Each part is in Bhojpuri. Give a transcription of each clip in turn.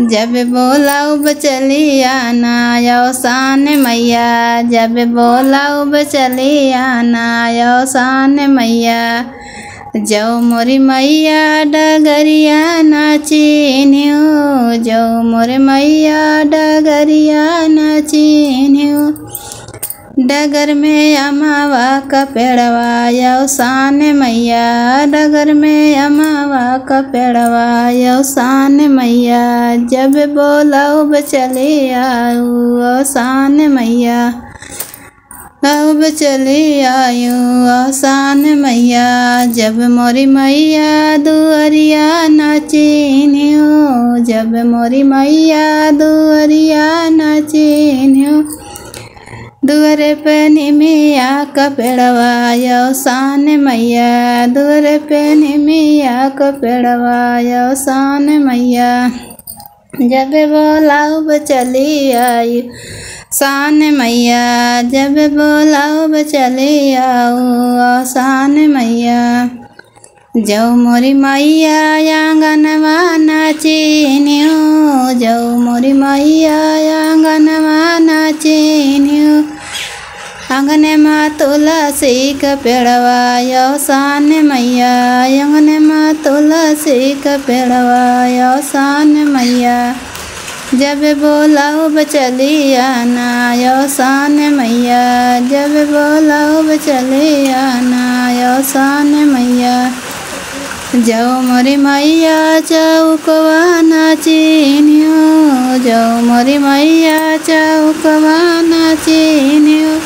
जब बोलाऊ बचली आना यौसान मैया, जब बोलाऊ बचली आना यौसान मैया। जो मोरी मैया डगरिया नाचिन्यो, जो मोरे मैया डगरिया नाचिन्यो। डगर में अमावा का पेड़वा यौसान मैया, डगर में अमावा का पेड़वा यौसान मैया। जब बोलाऊ बचली आयु यौसान मैया, अब चली आयु यौसान मैया। जब मोरी मैया दुअरिया नाचिन्यो, जब मोरी मैया दुअरिया नाचिन्यो। दुअरे पे निमिया का पेड़वा यौसान मैया, दुअरे पे निमिया का पेड़वा यौसान मैया। जब बोलाऊ बचली आयु यौसान मैया, जब बोलाऊ बचली आऊ यौसान मैया। जो मोरी मैया आंगनवा नाचिन्यो, जो मोरी मैया आंगनवा नाचिन्यो। आंगने माँ तुलसी का पेड़वा यौसान मैया, आंगने माँ तुलसी का पेड़वा यौसान मैया। जब बोलाऊ बचली आना यौसान मैया, जब बोलाऊ बचली आना यौसान मैया। जो मोरी मैया चौकवा नाचिन्यो, जो मोरी मैया चौकवा नाचिन्यो।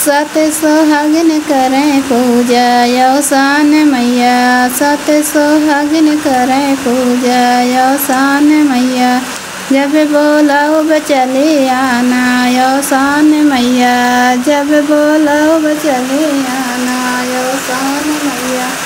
सत सोहागिन करें पूजा यौसान मैया, सत सोहागिन करें पूजा यौसान मैया। जब बोलाऊ बचली आना यौसान मैया, जब बोलाऊ बचली आना यौसान मैया।